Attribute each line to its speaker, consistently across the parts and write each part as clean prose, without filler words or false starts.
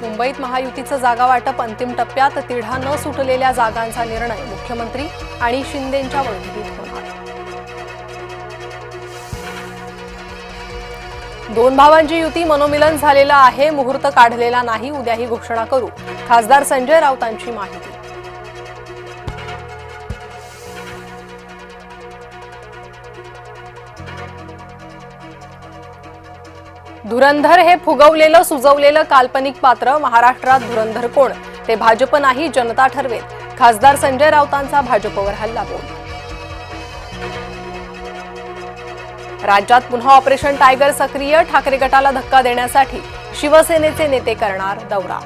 Speaker 1: मुंबईत महायुतीचं जागा वाटप अंतिम टप्प्यात तिढा न सुटलेल्या जागांचा निर्णय मुख्यमंत्री आणि शिंदेंच्या बैठकीत होणार। दोन भावांची युती मनोमिलन झालेलं आहे, मुहूर्त काढलेला नाही, उद्या ही घोषणा करू, खासदार संजय राऊतांची माहिती। धुरंधर हे फुगवलेलं सुजवलेलं काल्पनिक पात्र, महाराष्ट्रात धुरंधर कोण ते भाजप नाही जनता ठरवेल, खासदार संजय राऊतांचा भाजपवर हल्लाबोल। राज्यात पुन्हा ऑपरेशन टायगर सक्रिय, ठाकरे गटाला धक्का देण्यासाठी शिवसेनेचे नेते करणार दौरा।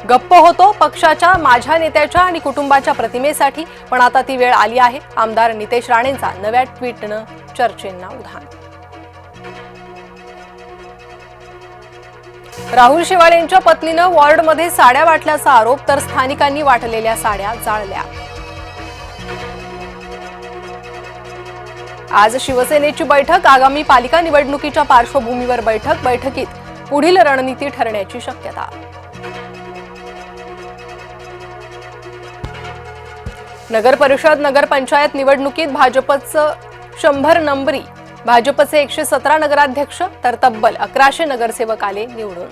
Speaker 1: गप्प होतो पक्षाच्या माझ्या नेत्याच्या आणि कुटुंबाच्या प्रतिमेसाठी, पण आता ती वेळ आली आहे, आमदार नितेश राणेंचा नव्या ट्विटनं चर्चेंना उधाण। राहुल शेवाळेंच्या पत्नीनं वॉर्डमध्ये साड्या वाटल्याचा आरोप, तर स्थानिकांनी वाटलेल्या साड्या जाळल्या। आज शिवसेनेची बैठक, आगामी पालिका निवडणुकीच्या पार्श्वभूमीवर बैठकीत पुढील रणनीती ठरण्याची शक्यता। नगर परिषद नगर पंचायत निवडणुकीत भाजपचं 100 नंबरी, भाजपचे 117 नगराध्यक्ष तर तब्बल 1100 नगरसेवक आले निवडून।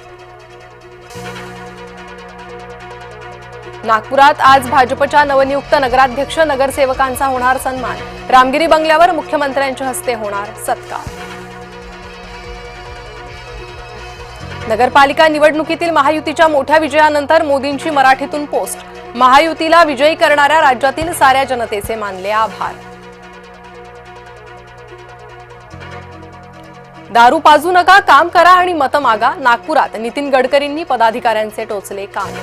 Speaker 1: नागपुरात आज भाजपच्या नवनियुक्त नगराध्यक्ष नगरसेवकांचा होणार सन्मान, रामगिरी बंगल्यावर मुख्यमंत्र्यांच्या हस्ते होणार सत्कार। नगरपालिका निवडणुकीतील महायुतीच्या मोठ्या विजयानंतर मोदींची मराठीतून पोस्ट, महायुतीला विजयी करणाऱ्या राज्यातील साऱ्या जनतेचे मानले आभार। दारू पाजू नका, काम करा आणि मतं मागा, नागपुरात नितीन गडकरींनी पदाधिकाऱ्यांचे टोचले कान।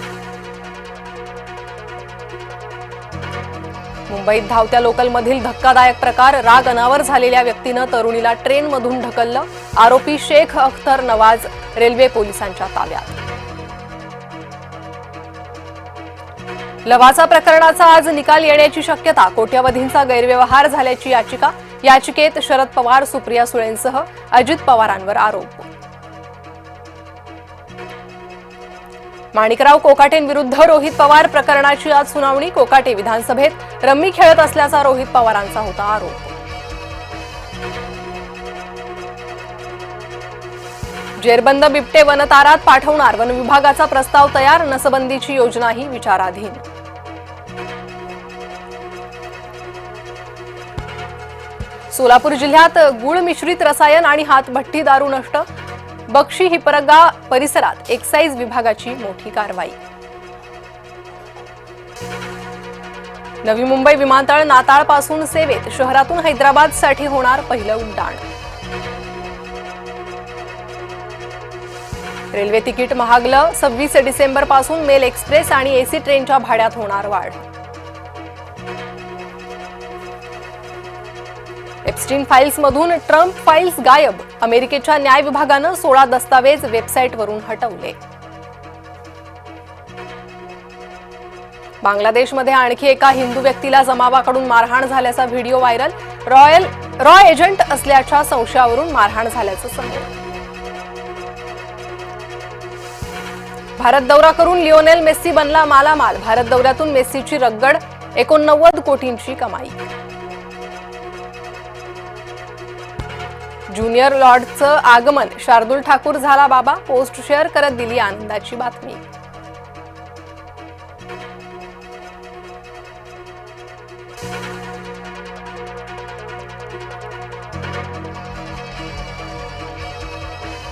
Speaker 1: मुंबईत धावत्या लोकलमधील धक्कादायक प्रकार, राग अनावर झालेल्या व्यक्तीनं तरुणीला ट्रेनमधून ढकललं, आरोपी शेख अख्तर नवाज रेल्वे पोलिसांच्या ताब्यात। लवासा प्रकरणाचा आज निकाल येण्याची शक्यता, कोट्यवधींचा गैरव्यवहार झाल्याची याचिका, याचिकेत शरद पवार सुप्रिया सुळेंसह अजित पवारांवर आरोप। माणिकराव कोकाटेंविरुद्ध रोहित पवार प्रकरणाची आज सुनावणी, कोकाटे विधानसभेत रम्मी खेळत असल्याचा रोहित पवारांचा होता आरोप। जेरबंद बिबटे वनतारात पाठवणार, वन विभागाचा प्रस्ताव तयार, नसबंदीची योजनाही विचाराधीन। सोलापूर जिल्ह्यात गुळ मिश्रित रसायन आणि हातभट्टी दारू नष्ट, बक्षी हिपरगा परिसरात एक्साईज विभागाची मोठी कारवाई। नवी मुंबई विमानतळ नाताळपासून सेवेत, शहरातून हैदराबादसाठी होणार पहिलं उड्डाण। रेल्वे तिकीट महागलं, 26 डिसेंबरपासून मेल एक्सप्रेस आणि एसी ट्रेनच्या भाड्यात होणार वाढ। एप्स्टीन फाईल्समधून ट्रम्प फाईल्स गायब, अमेरिकेच्या न्याय विभागानं 16 दस्तावेज वेबसाईटवरून हटवले। बांगलादेशमध्ये आणखी एका हिंदू व्यक्तीला जमावाकडून मारहाण झाल्याचा व्हिडिओ व्हायरल, रॉ एजंट असल्याच्या संशयावरून मारहाण झाल्याचं समोर। भारत दौरा करून लिओनेल मेस्सी बनला मालामाल, भारत दौऱ्यातून मेस्सीची रगड, 89 कोटींची कमाई। ज्युनियर लॉर्डचं आगमन, शार्दूल ठाकूर झाला बाबा, पोस्ट शेअर करत दिली आनंदाची बातमी।